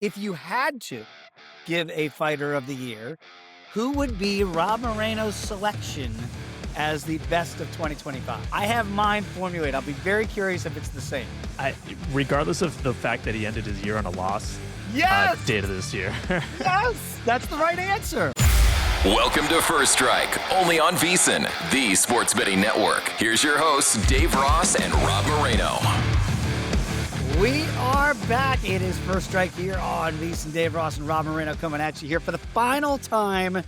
If you had to give a fighter of the year, who would be Rob Moreno's selection as the best of 2025? I have mine formulated. I'll be very curious if it's the same. I Regardless of the fact that he ended his year on a loss, Yes! data this year. Yes! That's the right answer. Welcome to First Strike, only on VSiN, the sports betting network. Here's your hosts, Dave Ross and Rob Moreno. We are back. It is First Strike here on VSiN. Dave Ross and Rob Moreno coming at you here for the final time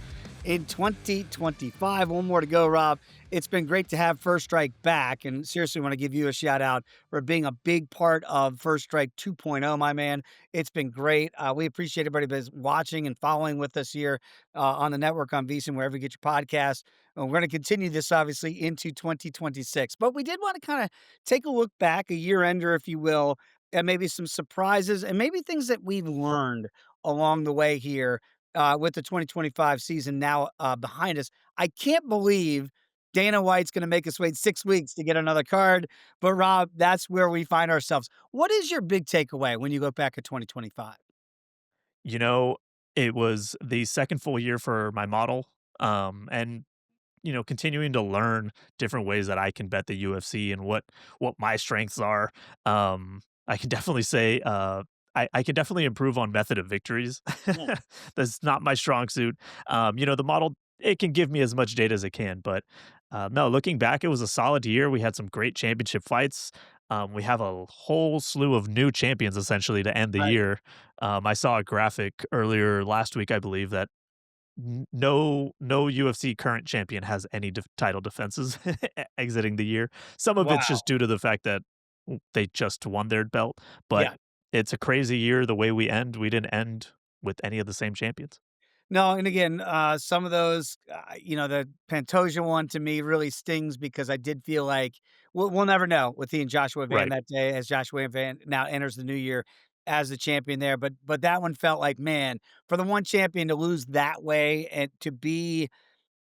in 2025. One more to go, Rob. It's been great to have First Strike back, and seriously want to give you a shout out for being a big part of First Strike 2.0, my man. It's been great. We appreciate everybody that's watching and following with us here on the network on VSiN, wherever you get your podcasts. And we're going to continue this, obviously, into 2026. But we did want to kind of take a look back, a year-ender, if you will, and maybe some surprises and maybe things that we've learned along the way here with the 2025 season now behind us. I can't believe Dana White's going to make us wait 6 weeks to get another card. But, Rob, that's where we find ourselves. What is your big takeaway when you look back at 2025? You know, it was the second full year for my model, and continuing to learn different ways that I can bet the UFC and what my strengths are. I can definitely say I can definitely improve on method of victories. Yeah. That's not my strong suit. The model, it can give me as much data as it can, but no, looking back, it was a solid year. We had some great championship fights. We have a whole slew of new champions essentially to end the Right. year. I saw a graphic earlier last week, I believe, that no UFC current champion has any title defenses exiting the year. Some of it's Wow. just due to the fact that they just won their belt, but Yeah. it's a crazy year the way we end. We didn't end with any of the same champions. No, and again, some of those, the Pantoja one to me really stings because I did feel like we'll never know with he and Joshua Van Right. that day as Joshua Van now enters the new year as the champion there. But that one felt like, man, for the one champion to lose that way and to be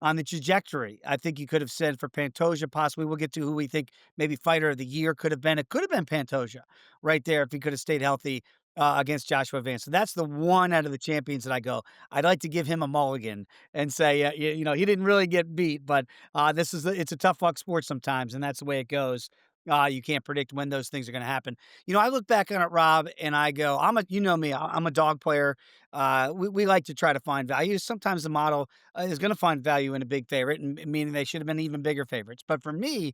on the trajectory. I think you could have said for Pantoja, possibly we'll get to who we think maybe fighter of the year could have been. It could have been Pantoja right there if he could have stayed healthy against Joshua Vance. So that's the one out of the champions that I go, I'd like to give him a mulligan and say, he didn't really get beat, but it's a tough luck sport sometimes, and that's the way it goes. You can't predict when those things are going to happen. I look back on it, Rob, and I go, you know me, I'm a dog player. We like to try to find value. Sometimes the model is going to find value in a big favorite, and meaning they should have been even bigger favorites. But for me,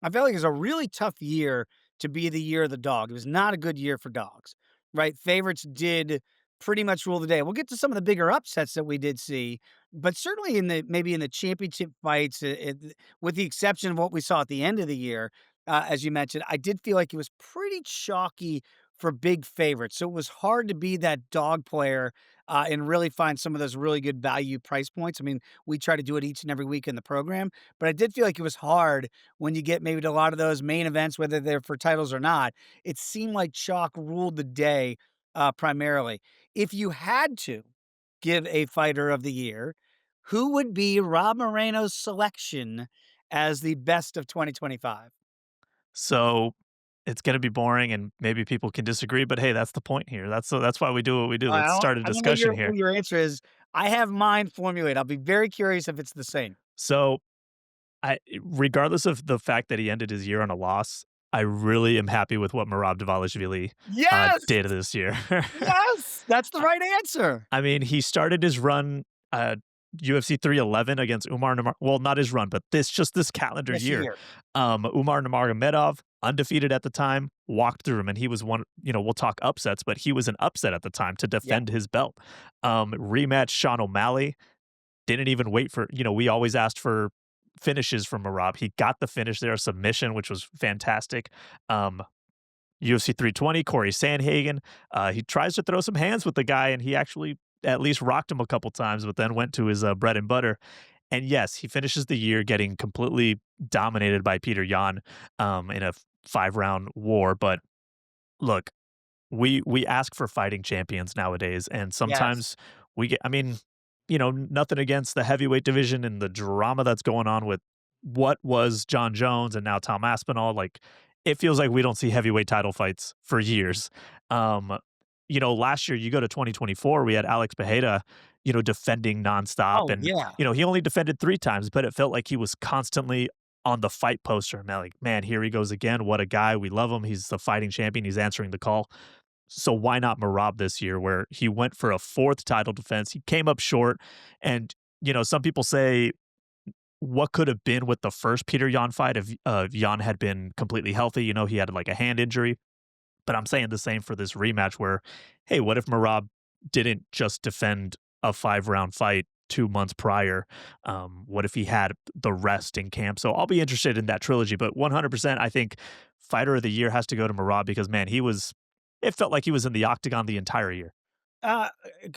I felt like it was a really tough year to be the year of the dog. It was not a good year for dogs, right? Favorites did pretty much rule the day. We'll get to some of the bigger upsets that we did see, but certainly maybe in the championship fights, with the exception of what we saw at the end of the year, as you mentioned, I did feel like it was pretty chalky for big favorites. So it was hard to be that dog player and really find some of those really good value price points. I mean, we try to do it each and every week in the program, but I did feel like it was hard when you get maybe to a lot of those main events, whether they're for titles or not. It seemed like chalk ruled the day primarily. If you had to give a fighter of the year, who would be Rob Moreno's selection as the best of 2025? So it's going to be boring, and maybe people can disagree, but hey, that's the point here. That's why we do what we do. Let's Well, start a I don't know discussion what here. your answer is. I have mine formulated. I'll be very curious if it's the same. So regardless of the fact that he ended his year on a loss, I really am happy with what Merab Dvalishvili Yes! did this year. Yes! That's the right answer. I mean, he started his run UFC 311 against Umar Namar. Well, not his run, but this calendar This year. year. Umar Nurmagomedov, undefeated at the time, walked through him, and he was one. We'll talk upsets, but he was an upset at the time to Yeah. defend his belt. Rematch Sean O'Malley. Didn't even wait for. We always asked for finishes from Merab. He got the finish there, a submission, which was fantastic. UFC 320, Corey Sandhagen. He tries to throw some hands with the guy, and he actually at least rocked him a couple times, but then went to his bread and butter. And yes, he finishes the year getting completely dominated by Peter Yan in a 5-round war. But look, we ask for fighting champions nowadays, and Yes. sometimes we get. I mean, nothing against the heavyweight division and the drama that's going on with what was John Jones and now Tom Aspinall. Like, it feels like we don't see heavyweight title fights for years. Um, last year, you go to 2024, we had Alex Pereira, defending nonstop. Oh, And, yeah. he only defended 3 times, but it felt like he was constantly on the fight poster. And like, man, here he goes again. What a guy. We love him. He's the fighting champion. He's answering the call. So why not Marab this year, where he went for a fourth title defense? He came up short. And, some people say, what could have been with the first Peter Yan fight if Yan had been completely healthy? He had like a hand injury. But I'm saying the same for this rematch where, hey, what if Marab didn't just defend a 5-round fight 2 months prior? What if he had the rest in camp? So I'll be interested in that trilogy. But 100%, I think fighter of the year has to go to Marab because, man, it felt like he was in the octagon the entire year. Uh,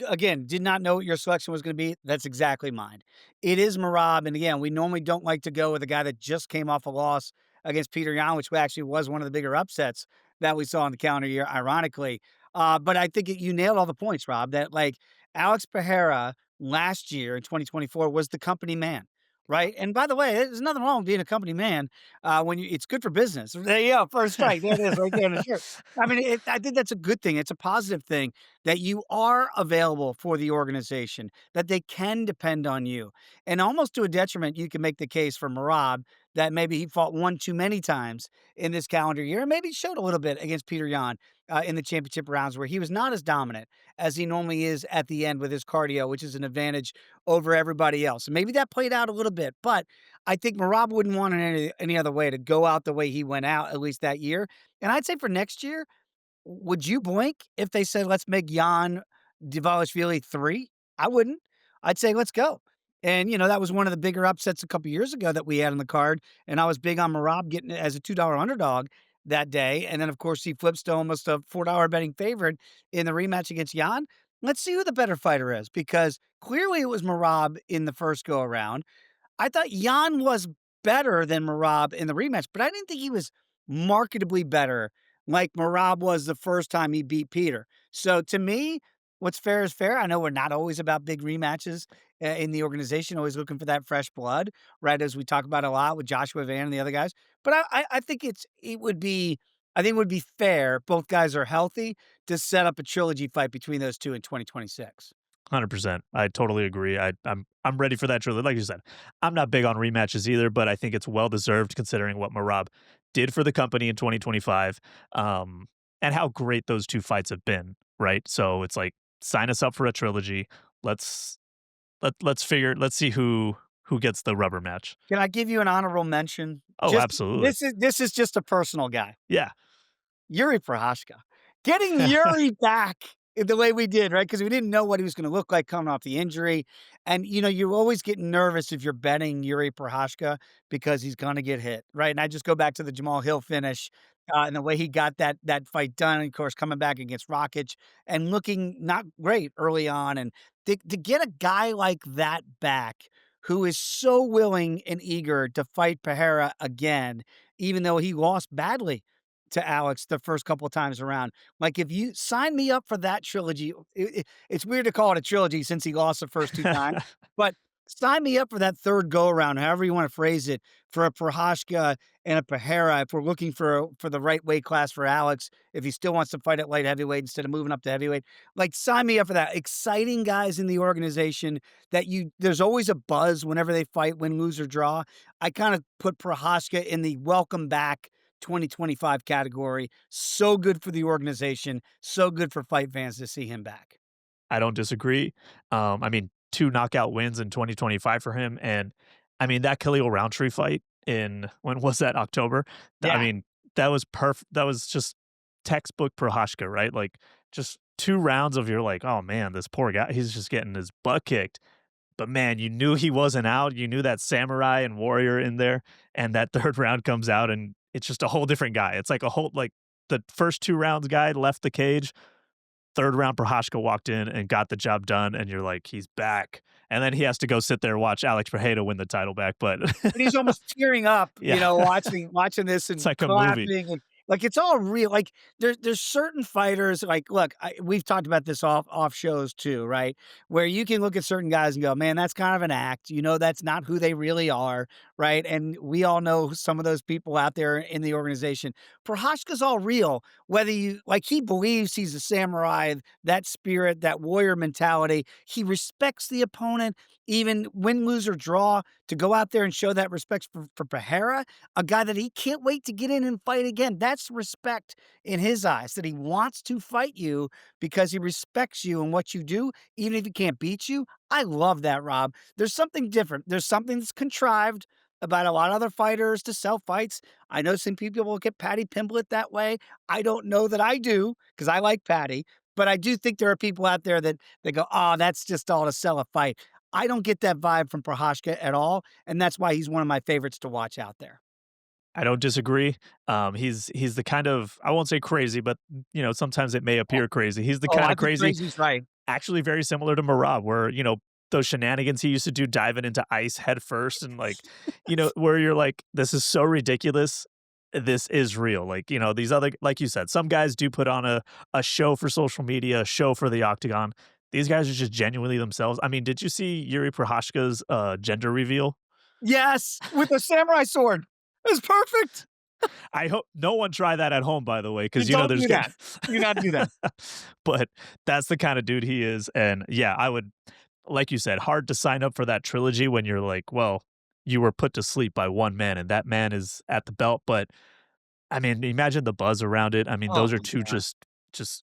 again, did not know what your selection was gonna be. That's exactly mine. It is Merab, and again, we normally don't like to go with a guy that just came off a loss against Peter Yan, which actually was one of the bigger upsets that we saw in the calendar year, ironically. But I think you nailed all the points, Rob, that, like, Alex Pereira last year in 2024 was the company man, right? And by the way, there's nothing wrong with being a company man, when it's good for business. There you go, first strike. There it is right there on the shirt. I mean, I think that's a good thing. It's a positive thing that you are available for the organization, that they can depend on you. And almost to a detriment, you can make the case for Marab that maybe he fought one too many times in this calendar year, and maybe showed a little bit against Peter Yan in the championship rounds where he was not as dominant as he normally is at the end with his cardio, which is an advantage over everybody else. And maybe that played out a little bit, but I think Marab wouldn't want it any other way to go out the way he went out, at least that year. And I'd say for next year, would you blink if they said, "Let's make Jan Dvalishvili 3?" I wouldn't. I'd say, "Let's go." And, that was one of the bigger upsets a couple years ago that we had on the card, and I was big on Merab getting it as a $2 underdog that day, and then, of course, he flips to almost a $4 betting favorite in the rematch against Jan. Let's see who the better fighter is, because clearly it was Merab in the first go around. I thought Jan was better than Merab in the rematch, but I didn't think he was marketably better like Merab was the first time he beat Peter. So to me, what's fair is fair. I know we're not always about big rematches in the organization, always looking for that fresh blood, right? As we talk about a lot with Joshua Van and the other guys. But I think it would be I think it would be fair. Both guys are healthy to set up a trilogy fight between those two in 2026. 100%. I totally agree. I'm ready for that trilogy. Like you said, I'm not big on rematches either, but I think it's well deserved considering what Marab did for the company in 2025, and how great those two fights have been. Right. So it's like sign us up for a trilogy. Let's let's see who gets the rubber match. Can I give you an honorable mention? Oh, Just absolutely. this is just a personal guy. Yeah. Yuri Prohashka. Getting Yuri back in the way we did, right? Because we didn't know what he was gonna look like coming off the injury, and, you're always getting nervous if you're betting Yuri Prohashka because he's gonna get hit, right? And I just go back to the Jamal Hill finish, and the way he got that fight done, and of course, coming back against Rakic and looking not great early on, and to get a guy like that back who is so willing and eager to fight Pereira again, even though he lost badly to Alex the first couple of times around. Like, if you sign me up for that trilogy, it's weird to call it a trilogy since he lost the first 2 times, but sign me up for that 3rd go around, however you wanna phrase it, for a Prohashka and a Pereira if we're looking for the right weight class for Alex, if he still wants to fight at light heavyweight instead of moving up to heavyweight. Like, sign me up for that. Exciting guys in the organization that there's always a buzz whenever they fight, win, lose, or draw. I kinda put Prohashka in the welcome back 2025 category. So good for the organization, so good for fight fans to see him back. I don't disagree. I mean, 2 knockout wins in 2025 for him, and I mean, that Khalil Rountree fight in when was that, October? I Yeah. mean, that was perfect. That was just textbook Prohashka, right? Like, just 2 rounds of you're like, "Oh, man, this poor guy, he's just getting his butt kicked." But, man, you knew he wasn't out, you knew that samurai and warrior in there, and that 3rd round comes out, and it's just a whole different guy. It's like a whole like, the first 2 rounds guy left the cage, 3rd round, Prohashka walked in and got the job done, and you're like, "He's back." And then he has to go sit there and watch Alex Pereira win the title back, but And he's almost tearing up, yeah. watching this It's and like a movie. clapping, Like, it's all real. Like, there's certain fighters, like, look, we've talked about this off shows too, right? Where you can look at certain guys and go, "Man, that's kind of an act." You know, that's not who they really are, right? And we all know some of those people out there in the organization. Prohashka's all real. Whether you like, he believes he's a samurai, that spirit, that warrior mentality. He respects the opponent, even win, lose, or draw, to go out there and show that respect for Pereira, a guy that he can't wait to get in and fight again. That's respect in his eyes, that he wants to fight you because he respects you and what you do, even if he can't beat you. I love that, Rob. There's something different. There's something that's contrived about a lot of other fighters to sell fights. I know some people look at Patty Pimblett that way. I don't know that I do because I like Patty, but I do think there are people out there that they go, "Oh, that's just all to sell a fight." I don't get that vibe from Prohashka at all, and that's why he's one of my favorites to watch out there. I don't disagree. He's the kind of, I won't say crazy, but sometimes it may Oh, appear crazy. He's the oh, kind I of think crazy, crazy's right. actually very similar to Marab, where those shenanigans he used to do, diving into ice head first, and like, where you're like, this is so ridiculous. This is real. Like, these other, like you said, some guys do put on a show for social media, a show for the octagon. These guys are just genuinely themselves. I mean, did you see Yuri Prohashka's gender reveal? Yes, with a samurai sword. It's perfect. I hope no one try that at home, by the way, You because don't there's do gonna that. Do not do that. but that's the kind of dude he is, and yeah, I would, like you said, hard to sign up for that trilogy when you're like, well, you were put to sleep by one man, and that man is at the belt, but, I mean, imagine the buzz around it. I mean, Oh those are my 2 god. just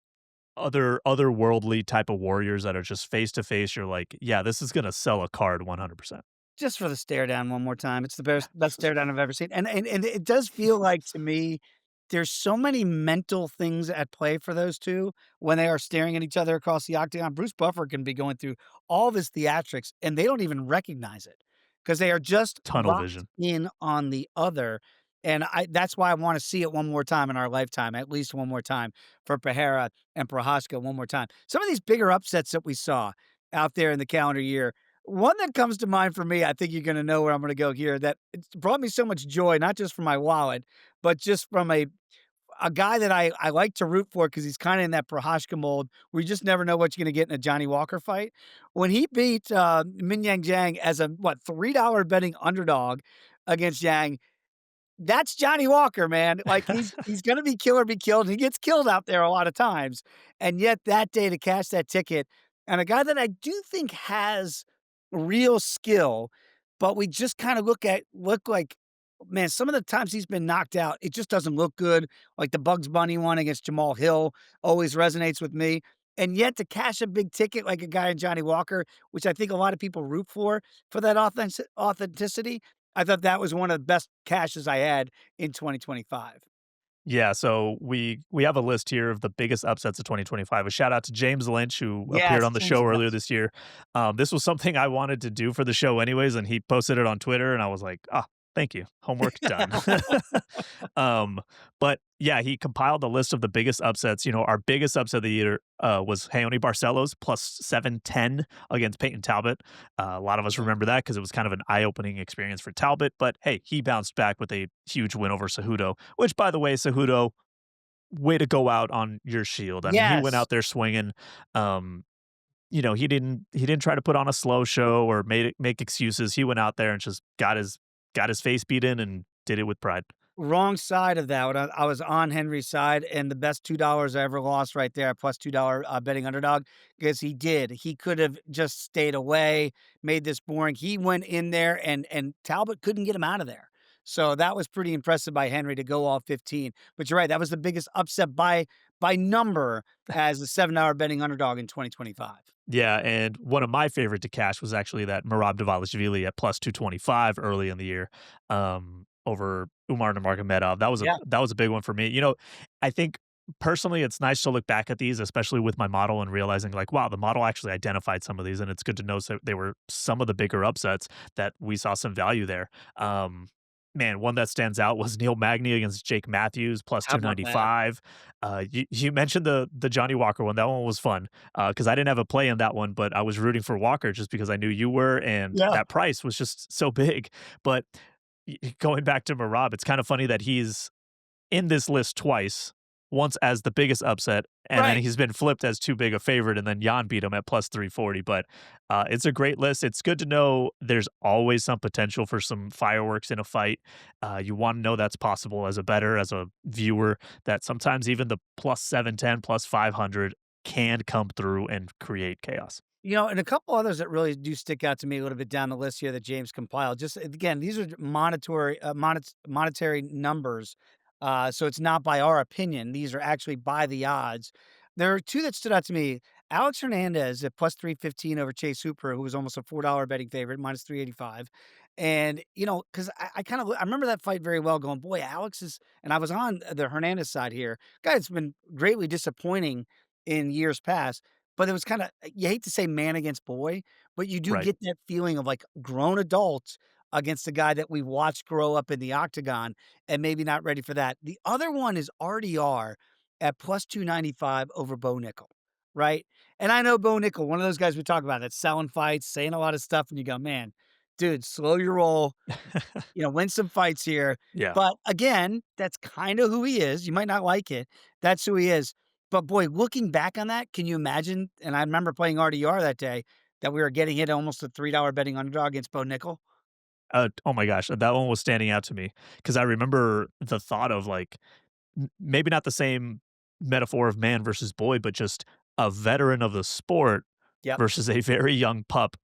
otherworldly type of warriors that are just face to face. You're like, "Yeah, this is gonna sell a card 100%." Just for the stare down one more time. It's the best stare down I've ever seen, and it does feel like to me, there's so many mental things at play for those 2 when they are staring at each other across the octagon. Bruce Buffer can be going through all of his theatrics, and they don't even recognize it because they are just Tunnel locked vision. in on the other, and I that's why I wanna see it one more time in our lifetime, at least one more time for Pereira and Prohaska one more time. Some of these bigger upsets that we saw out there in the calendar year, one that comes to mind for me, I think you're gonna know where I'm gonna go here, that it's brought me so much joy, not just for my wallet, but just from a guy that I like to root for because he's kinda in that Prohashka mold where you just never know what you're gonna get in a Johnny Walker fight. When he beat, Min Yang Jiang as a, what, $3 betting underdog against Yang, that's Johnny Walker, man. Like, he's gonna be kill or be killed, and he gets killed out there a lot of times, and yet that day to cash that ticket, and a guy that I do think has real skill, but we just kinda look like, man, some of the times he's been knocked out, it just doesn't look good, like the Bugs Bunny one against Jamal Hill always resonates with me, and yet to cash a big ticket like a guy in Johnny Walker, which I think a lot of people root for that authenticity, I thought that was one of the best cashes I had in 2025. Yeah, so we have a list here of the biggest upsets of 2025. A shout out to James Lynch, who appeared Yes, on the James show earlier Lynch. this year. This was something I wanted to do for the show anyways, and he posted it on Twitter, and I was like, "Ah, thank you. Homework done." um, but yeah, he compiled a list of the biggest upsets. Our biggest upset of the year was Heoni Barcelos plus 710 against Peyton Talbot. A lot of us Yeah. remember that because it was kind of an eye-opening experience for Talbot. But hey, he bounced back with a huge win over Cejudo, which, by the way, Cejudo, way to go out on your shield. I mean, he went Yes. out there swinging. Um, he didn't try to put on a slow show or make excuses. He went out there and just got his face beat in and did it with pride. Wrong side of that. When I was on Henry's side, and the best $2 I ever lost right there, plus $2 betting underdog, because he did. He could have just stayed away, made this boring. He went in there, and Talbot couldn't get him out of there. So that was pretty impressive by Henry to go all 15. But you're right, that was the biggest upset by number as a $7 betting underdog in 2025. Yeah, and one of my favorite to cash was actually that Merab Dvalishvili at plus 225 early in the year, over Umar Nurmagomedov. Yeah. That was a big one for me. I think personally it's nice to look back at these, especially with my model and realizing like, wow, the model actually identified some of these, and it's good to know that they were some of the bigger upsets that we saw some value there. Man, one that stands out was Neil Magny against Jake Matthews plus How about that? 295. You mentioned the Johnny Walker one. That one was fun because I didn't have a play in that one, but I was rooting for Walker just because I knew you were, and Yeah. that price was just so big. But going back to Marab, it's kind of funny that in this list twice, once as the biggest upset, and then Right. he's been flipped as too big a favorite, and then Jan beat him at plus 340. But it's a great list. It's good to know there's always some potential for some fireworks in a fight. You want to know that's possible as a bettor, as a viewer, that sometimes even the plus 710, plus 500 can come through and create chaos. And a couple others that really do stick out to me a little bit down the list here that James compiled. Just again, these are monetary numbers, so it's not by our opinion. These are actually by the odds. There are two that stood out to me. Alex Hernandez at plus 315 over Chase Hooper, who was almost a $4 betting favorite, minus 385. And because I kind of I remember that fight very well. Going, boy, Alex is, and I was on the Hernandez side here. Guy, it's been greatly disappointing in years past. But it was kinda you hate to say man against boy, but you do Right. get that feeling of, like, grown adults against a guy that we watched grow up in the octagon and maybe not ready for that. The other one is RDR at plus 295 over Bo Nickel, right? And I know Bo Nickel, one of those guys we talk about that's selling fights, saying a lot of stuff, and you go, "Man, dude, slow your roll, win some fights here." Yeah. But again, that's kinda who he is. You might not like it. That's who he is. But boy, looking back on that, can you imagine? And I remember playing RDR that day that we were getting hit almost a $3 betting underdog against Bo Nickel. Oh my gosh, that one was standing out to me because I remember the thought of like maybe not the same metaphor of man versus boy, but just a veteran of the sport Yep. versus a very young pup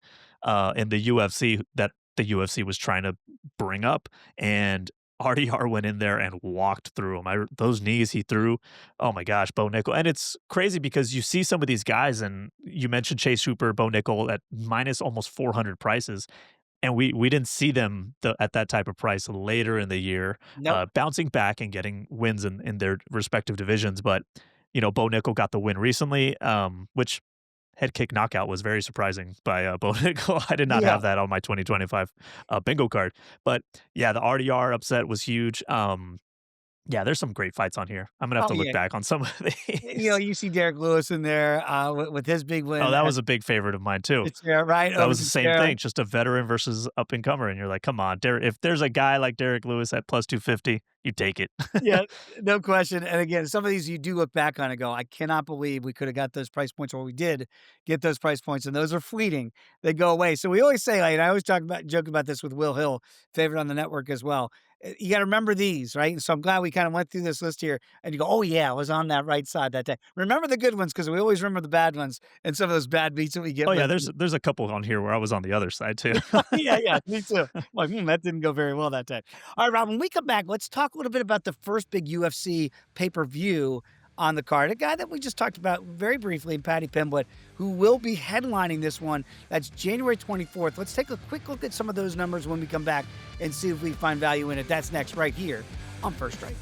in the UFC that the UFC was trying to bring up. And RDR went in there and walked through him. Those knees he threw, oh my gosh, Bo Nickel. And it's crazy because you see some of these guys, and you mentioned Chase Hooper, Bo Nickel at minus almost 400 prices. And we didn't see them at that type of price later in the year, Nope. bouncing back and getting wins in their respective divisions. But, Bo Nickel got the win recently, which head kick knockout was very surprising by Bo Nickel. I did not Yeah. have that on my 2025 bingo card. But yeah, the RDR upset was huge. Yeah, there's some great fights on here. I'm gonna have Oh, to look yeah. back on some of these. You see Derek Lewis in there with his big Oh, win that at was a big favorite of mine too. the chair, right? That Over was the the same chair. thing, just a veteran versus up and comer, and you're like, "Come on, Der if there's a guy like Derek Lewis at plus 250, you take it." Yeah, no question. And again, some of these you do look back on and go, I cannot believe we could have got those price points, or we did get those price points, and those are fleeting. They go away. So we always say, like, and I always joke about this with Will Hill, favorite on the network as well. You got to remember these, right? And so I'm glad we kind of went through this list here, and you go, oh yeah, I was on that right side that day. Remember the good ones because we always remember the bad ones and some of those bad beats that we get Oh, yeah, with. there's a couple on here where I was on the other side too. Yeah, yeah, me too. Like, that didn't go very well that day. All right, Rob, when we come back, let's talk a little bit about the first big UFC pay-per-view on the card. A guy that we just talked about very briefly, Patty Pimblett, who will be headlining this one. That's January 24th. Let's take a quick look at some of those numbers when we come back and see if we find value in it. That's next right here on First Strike.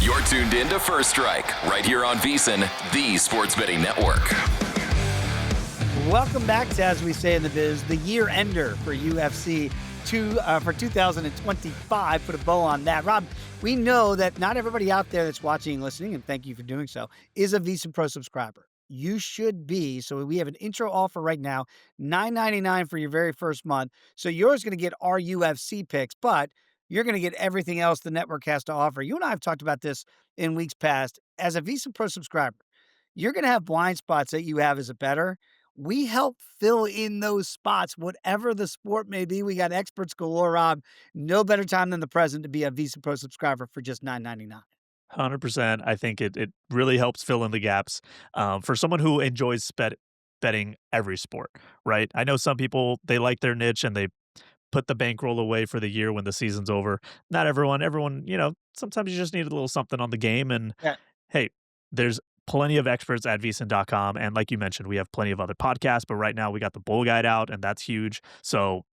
You're tuned in to First Strike, right here on VSiN, the Sports Betting Network. Welcome back to, as we say in the biz, the year ender for UFC for 2025. Put a bow on that. Rob, we know that not everybody out there that's watching and listening, and thank you for doing so, is a VSiN Pro subscriber. You should be. So we have an intro offer right now, $9.99 for your very first month. So yours going to get our UFC picks, but you're going to get everything else the network has to offer. You and I have talked about this in weeks past. As a VSiN Pro subscriber, you're going to have blind spots that you have as a bettor. We help fill in those spots, whatever the sport may be. We got experts galore, Rob. No better time than the present to be a VSiN Pro subscriber for just $9.99. 100%. I think it really helps fill in the gaps for someone who enjoys betting every sport, right? I know some people, they like their niche and they put the bankroll away for the year when the season's over. Not everyone, sometimes you just need a little something on the game. And Yeah. hey, there's plenty of experts at vsin.com. And like you mentioned, we have plenty of other podcasts, but right now we got the Bull Guide out, and that's huge. So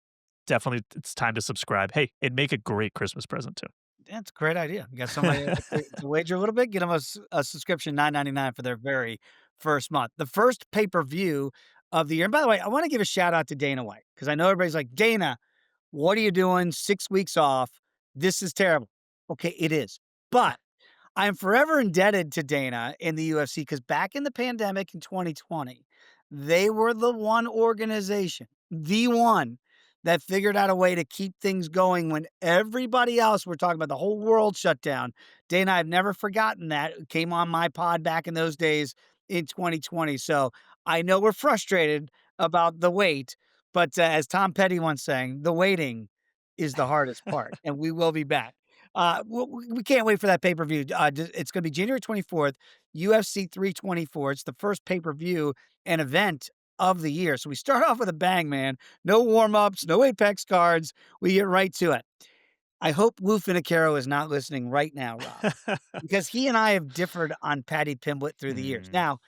definitely it's time to subscribe. Hey, it'd make a great Christmas present too. That's a great idea. You got somebody to wager a little bit, get them a subscription, $9.99 for their very first month. The first pay-per-view of the year. And by the way, I want to give a shout out to Dana White because I know everybody's like, Dana, what are you doing? 6 weeks off. This is terrible. Okay, it is. But I'm forever indebted to Dana in the UFC because back in the pandemic in 2020, they were the one organization, the one that figured out a way to keep things going when everybody else, we're talking about the whole world shut down. Dana, I've never forgotten that. It came on my pod back in those days in 2020. So I know we're frustrated about the wait, but as Tom Petty once sang, the waiting is the hardest part, and we will be back. We can't wait for that pay-per-view. It's gonna be January 24th, UFC 324. It's the first pay-per-view and event of the year. So we start off with a bang, man. No warm-ups, no Apex cards. We get right to it. I hope Lou Finocchiaro is not listening right now, Rob, because he and I have differed on Paddy Pimblett through the years. Mm. Now,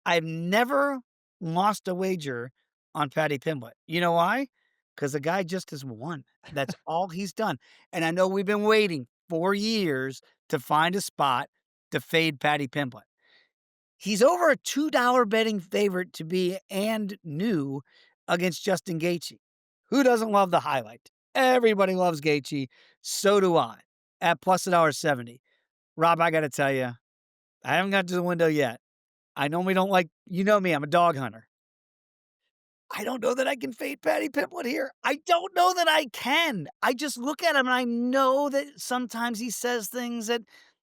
I've never lost a wager on Paddy Pimblett. You know why? Because the guy just has won. That's all he's done. And I know we've been waiting 4 years to find a spot to fade Paddy Pimblett. He's over a $2 betting favorite to be and new against Justin Gaethje. Who doesn't love the highlight? Everybody loves Gaethje. So do I. At plus $1.70. Rob, I got to tell you, I haven't got to the window yet. I normally don't like, you know me, I'm a dog hunter. I don't know that I can fade Paddy Pimblett here. I don't know that I can. I just look at him and I know that sometimes he says things that,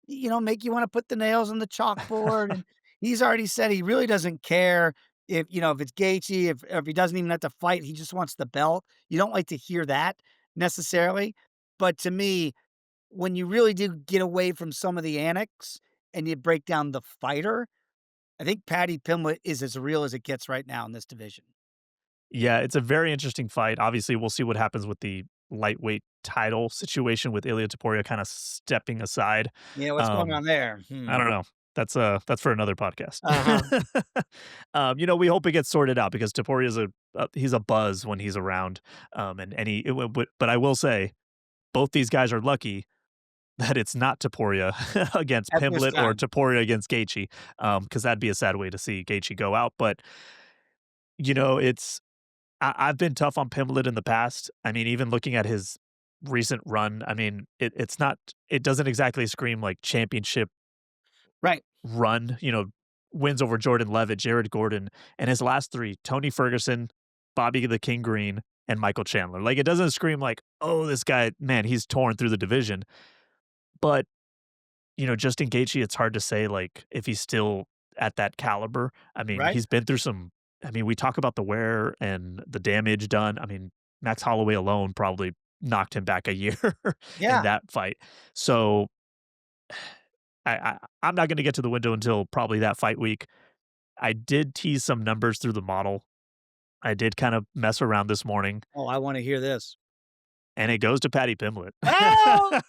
make you want to put the nails on the chalkboard. And he's already said he really doesn't care if it's Gaethje, if he doesn't even have to fight, he just wants the belt. You don't like to hear that necessarily. But to me, when you really do get away from some of the annex and you break down the fighter, I think Paddy Pimblett is as real as it gets right now in this division. Yeah, it's a very interesting fight. Obviously, we'll see what happens with the lightweight title situation with Ilia Topuria kinda stepping aside. Yeah, what's going Um, on there? I don't know. That's for another podcast. Uh-huh. We hope it gets sorted out because Topuria's he's a buzz when he's around, and he it w but I will say, both these guys are lucky that it's not Topuria against At this Pimblett or time. Topuria against Gaethje, because that'd be a sad way to see Gaethje go out, but, it's I've been tough on Pimblett in the past. I mean, even looking at his recent run, I mean, it doesn't exactly scream like championship Right, run, wins over Jordan Levitt, Jared Gordon, and his last 3, Tony Ferguson, Bobby the King Green, and Michael Chandler. Like, it doesn't scream like, "Oh, this guy, man, he's torn through the division." But, Justin Gaethje, it's hard to say, like, if he's still at that caliber. I mean, right. he's been through some we talk about the wear and the damage done. I mean, Max Holloway alone probably knocked him back a year in Yeah. that fight. So, I'm not gonna get to the window until probably that fight week. I did tease some numbers through the model. I did kind of mess around this morning, Oh, I wanna hear this. and it goes to Paddy Pimblett. Oh!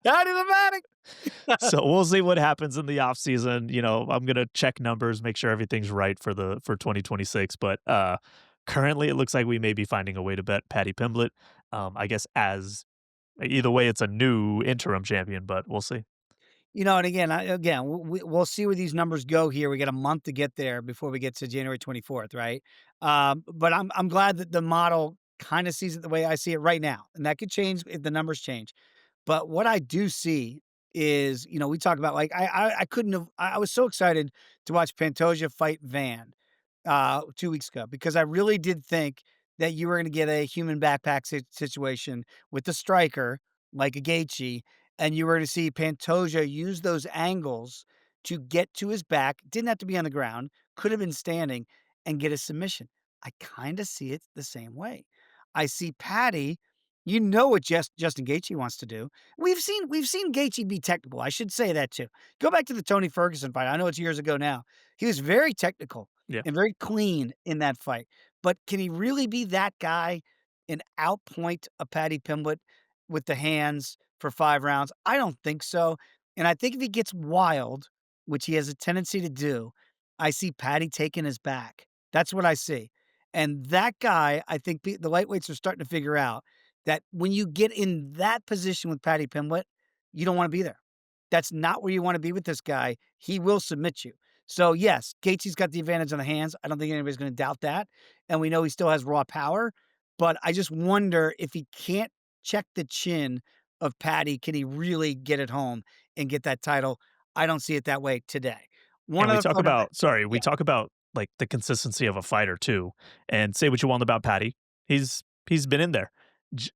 Daddy the Matic! So we'll see what happens in the offseason. I'm gonna check numbers, make sure everything's right for 2026. But currently, it looks like we may be finding a way to bet Paddy Pimblett. I guess as either way, it's a new interim champion, but we'll see. And again, we'll see where these numbers go here. We got a month to get there before we get to January 24th, right? But I'm glad that the model kinda sees it the way I see it right now, and that could change if the numbers change. But what I do see is, we talk about like I couldn't have I was so excited to watch Pantoja fight Van 2 weeks ago because I really did think that you were gonna get a human backpack situation with the striker like a Gaethje, and you were to see Pantoja use those angles to get to his back. Didn't have to be on the ground, could have been standing and get a submission. I kinda see it the same way. I see Patty, what Justin Gaethje wants to do. We've seen Gaethje be technical. I should say that too. Go back to the Tony Ferguson fight. I know it's years ago now. He was very technical Yeah. and very clean in that fight. But can he really be that guy and outpoint a Paddy Pimblett with the hands for 5 rounds? I don't think so. And I think if he gets wild, which he has a tendency to do, I see Paddy taking his back. That's what I see. And that guy, I think the lightweights are starting to figure out that when you get in that position with Paddy Pimblett, you don't want to be there. That's not where you want to be with this guy. He will submit you. So yes, Gaethje's got the advantage on the hands. I don't think anybody's going to doubt that. And we know he still has raw power, but I just wonder if he can't check the chin of Paddy, can he really get it home? and get that title. I don't see it that way today. One And we other talk fighter that about sorry, we yeah, talk about, like, the consistency of a fighter too, and say what you want about Patty, he's been in there.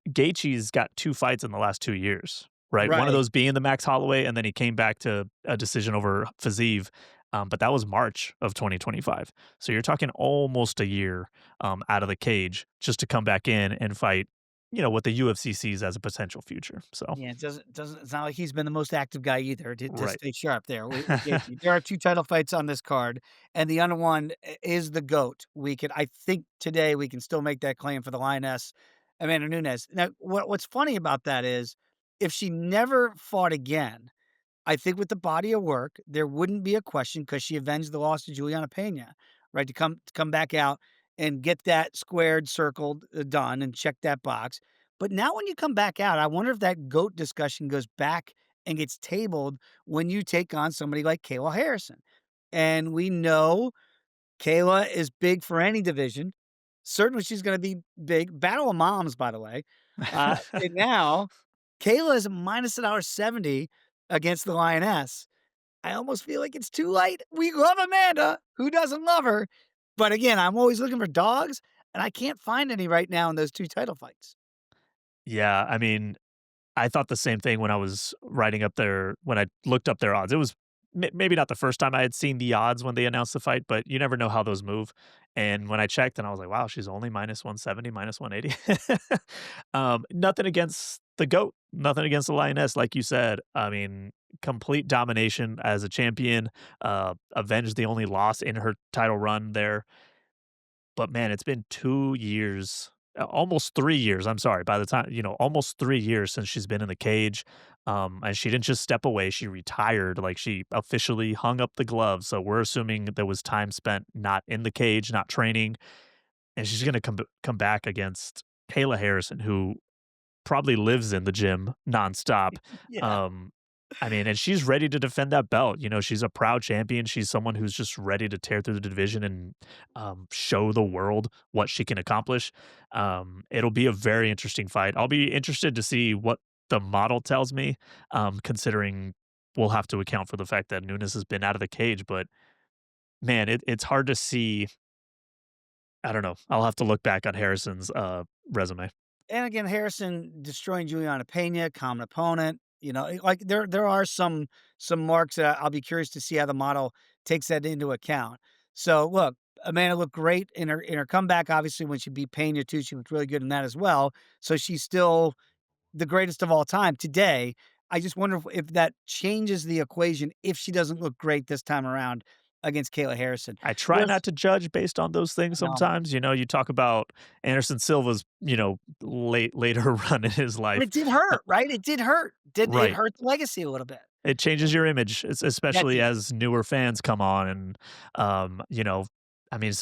Gaethje's got 2 fights in the last 2 years, right? One of right. those being the Max Holloway, and then he came back to a decision over Fiziev, but that was March of 2025. So you're talking almost a year, out of the cage just to come back in and fight, what the UFC sees as a potential future, so Yeah, it doesn't it's not like he's been the most active guy either to right. stay sharp there with Gaethje. There are 2 title fights on this card, and the other one is the GOAT. I think today we can still make that claim for the Lioness, Amanda Nunes. Now, what's funny about that is if she never fought again, I think with the body of work, there wouldn't be a question because she avenged the loss to Juliana Pena, right? To come back out and get that squared, circled, done, and check that box. But now, when you come back out, I wonder if that goat discussion goes back and gets tabled when you take on somebody like Kayla Harrison. And we know Kayla is big for any division. Certainly, she's going to be big. Battle of moms, by the way. And now Kayla is minus $1.70 against the Lioness. I almost feel like it's too late. We love Amanda. Who doesn't love her? But again, I'm always looking for dogs, and I can't find any right now in those 2 title fights. Yeah, I mean, I thought the same thing when I looked up their odds. It was maybe not the first time I had seen the odds when they announced the fight, but you never know how those move. And when I checked, and I was like, wow, she's only minus 170, minus 180. Nothing against the GOAT, nothing against the Lioness, like you said. I mean, complete domination as a champion, avenged the only loss in her title run there. But man, it's been 2 years, almost 3 years, I'm sorry, by the time almost 3 years since she's been in the cage, and she didn't just step away, she retired, like, she officially hung up the gloves, so we're assuming there was time spent not in the cage, not training, and she's gonna come back against Kayla Harrison, who probably lives in the gym nonstop. Yeah. Um, I mean, and she's ready to defend that belt. She's a proud champion. She's someone who's just ready to tear through the division and show the world what she can accomplish. It'll be a very interesting fight. I'll be interested to see what the model tells me, considering we'll have to account for the fact that Nunes has been out of the cage. But man, it's hard to see. I don't know. I'll have to look back on Harrison's resume. And again, Harrison destroying Juliana Pena, common opponent. Like there are some marks that I'll be curious to see how the model takes that into account. So look, Amanda looked great in her comeback. Obviously, when she beat Pena too, she looked really good in that as well. So she's still the greatest of all time today. I just wonder if that changes the equation if she doesn't look great this time around against Kayla Harrison. I try There's not to judge based on those things no, sometimes. You talk about Anderson Silva's, later run in his but life. it did hurt, right? It did hurt. Did it Right. hurt the legacy a little bit? It changes your image, That especially did. as newer fans come on and, I mean,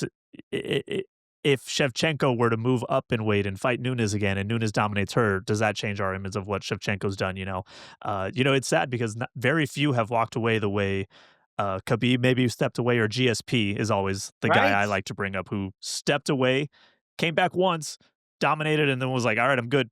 I if Shevchenko were to move up in weight and fight Nunes again and Nunes dominates her, does that change our image of what Shevchenko's done? It's sad because very few have walked away the way Khabib maybe stepped away, or GSP is always the guy Right? I like to bring up, who stepped away, came back once, dominated, and then was like, "All right, I'm good."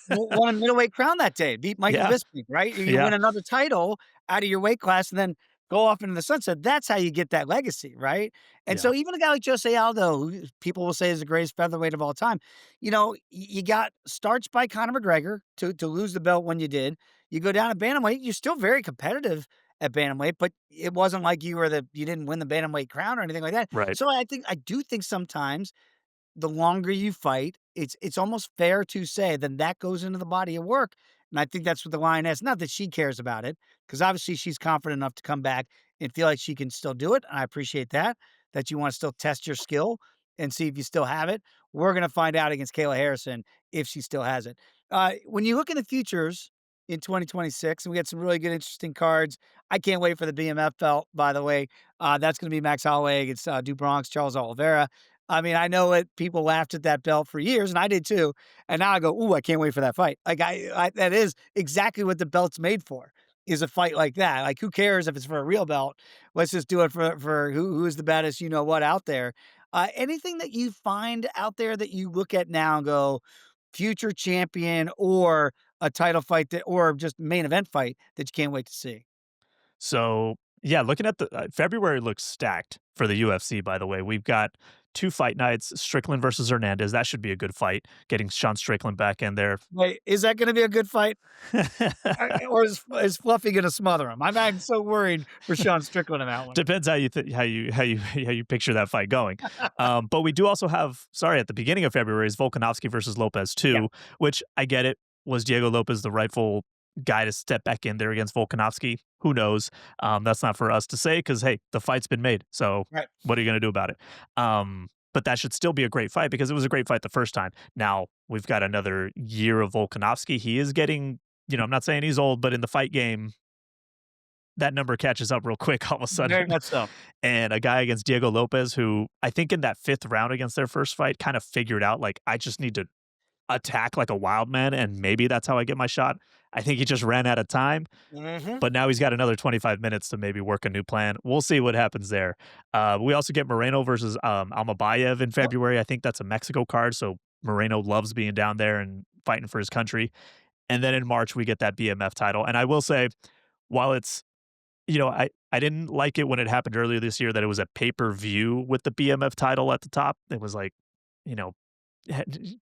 Won a middleweight crown that day, beat Michael Yeah, Bisping, right? You yeah, win another title out of your weight class and then go off into the sunset. That's how you get that legacy, right? And yeah, so even a guy like Jose Aldo, who people will say is the greatest featherweight of all time, you got starched by Conor McGregor to lose the belt when you did. You go down to bantamweight, you're still very competitive at bantamweight, but it wasn't like you didn't win the bantamweight crown or anything like that. right. So I do think sometimes the longer you fight, it's almost fair to say then that goes into the body of work, and I think that's what the Lioness not that she cares about it, because obviously she's confident enough to come back and feel like she can still do it, and I appreciate that you wanna still test your skill and see if you still have it. We're gonna find out against Kayla Harrison if she still has it. When you look in the futures in 2026, and we got some really good, interesting cards. I can't wait for the BMF belt, by the way. That's gonna be Max Holloway against, Do Bronx, Charles Oliveira. I mean, I know it people laughed at that belt for years, and I did too, and now I go, "Ooh, I can't wait for that fight." Like, I that is exactly what the belt's made for, is a fight like that. Like, who cares if it's for a real belt? Let's just do it for who is the baddest you know what out there. Anything that you find out there that you look at now and go, "Future champion," or a title fight that, or just main event fight that you can't wait to see? So, yeah, looking at the February looks stacked for the UFC, by the way. We've got 2 fight nights, Strickland versus Hernandez. That should be a good fight, getting Sean Strickland back in there. Wait, is that gonna be a good fight? Or is Fluffy gonna smother him? I'm so worried for Sean Strickland in that one. Depends how you how you picture that fight going. But we do also have, sorry, at the beginning of February is Volkanovski versus Lopez Yeah, 2, which I get it. Was Diego Lopez the rightful guy to step back in there against Volkanovski? Who knows? That's not for us to say because hey, the fight's been made. So right. what are you going to do about it? But that should still be a great fight because it was a great fight the first time. Now we've got another year of Volkanovski. He is getting, I'm not saying he's old, but in the fight game, that number catches up real quick all of a Very sudden. much so. And a guy against Diego Lopez, who I think in that 5th round against their first fight kind of figured out, like, I just need to attack like a wild man, and maybe that's how I get my shot. I think he just ran out of time, Mhm. but now he's got another 25 minutes to maybe work a new plan. We'll see what happens there. We also get Moreno versus Almabayev in Yep. February. I think that's a Mexico card, so Moreno loves being down there and fighting for his country. And then in March, we get that BMF title. And I will say, while it's I didn't like it when it happened earlier this year that it was a pay-per-view with the BMF title at the top. It was like, you know,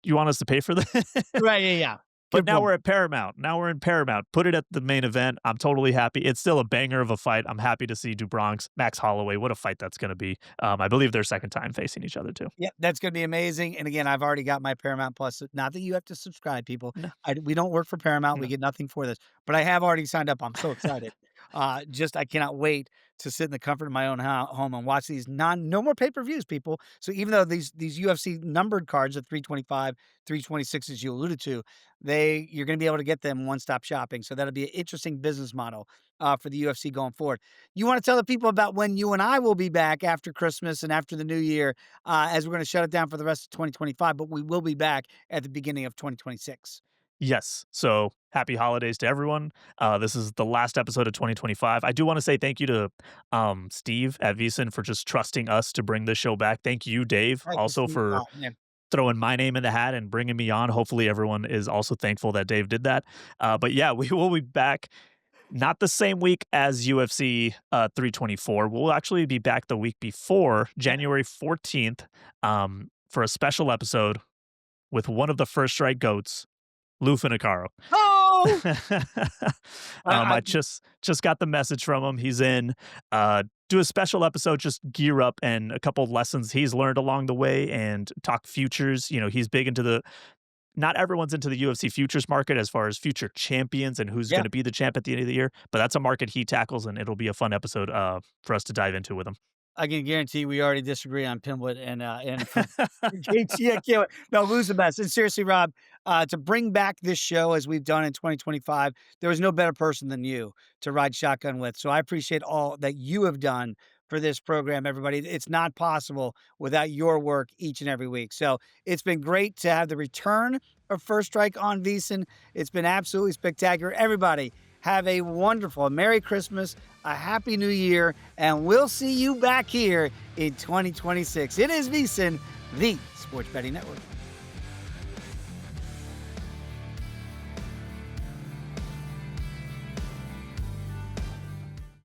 "You want us to pay for this?" Right, yeah, yeah. But Good now point. we're at Paramount. Now we're in Paramount. Put it at the main event. I'm totally happy. It's still a banger of a fight. I'm happy to see DuBronx, Max Holloway. What a fight that's gonna be. I believe their second time facing each other too. Yep, that's gonna be amazing, and again, I've already got my Paramount Plus, not that you have to subscribe, people. No, We don't work for Paramount, we no. get nothing for this, but I have already signed up, I'm so excited. Just I cannot wait to sit in the comfort of my own home and watch these no more pay-per-views, people. So even though these UFC numbered cards at 325, 326, as you alluded to, you're gonna be able to get them one-stop shopping, so that'll be an interesting business model, for the UFC going forward. You wanna tell the people about when you and I will be back after Christmas and after the New Year, as we're gonna shut it down for the rest of 2025, but we will be back at the beginning of 2026. Yes. So happy holidays to everyone. This is the last episode of 2025. I do want to say thank you to Steve at VSiN for just trusting us to bring this show back. Thank you, Dave, Thank you, also Steve. for Oh, man. throwing my name in the hat and bringing me on. Hopefully, everyone is also thankful that Dave did that. But yeah, we will be back. Not the same week as UFC 324. We'll actually be back the week before, January 14th, for a special episode with one of the First Strike goats, Lou Finocchiaro. Oh! I I just got the message from him. He's in. Do a special episode, just gear up and a couple of lessons he's learned along the way and talk futures. He's big into not everyone's into the UFC futures market as far as future champions and who's yeah, going to be the champ at the end of the year, but that's a market he tackles and it'll be a hun episode for us to dive into with him. I can guarantee we already disagree on Pimblett and for JT, I can't wait. No, Lou's the best. And seriously, Rob, to bring back this show as we've done in 2025, there was no better person than you to ride shotgun with. So I appreciate all that you have done for this program, everybody. It's not possible without your work each and every week. So it's been great to have the return of First Strike on VSiN. It's been absolutely spectacular. Everybody, have a wonderful, a Merry Christmas, a Happy New Year, and we'll see you back here in 2026. It is VSiN, the Sports Betting Network.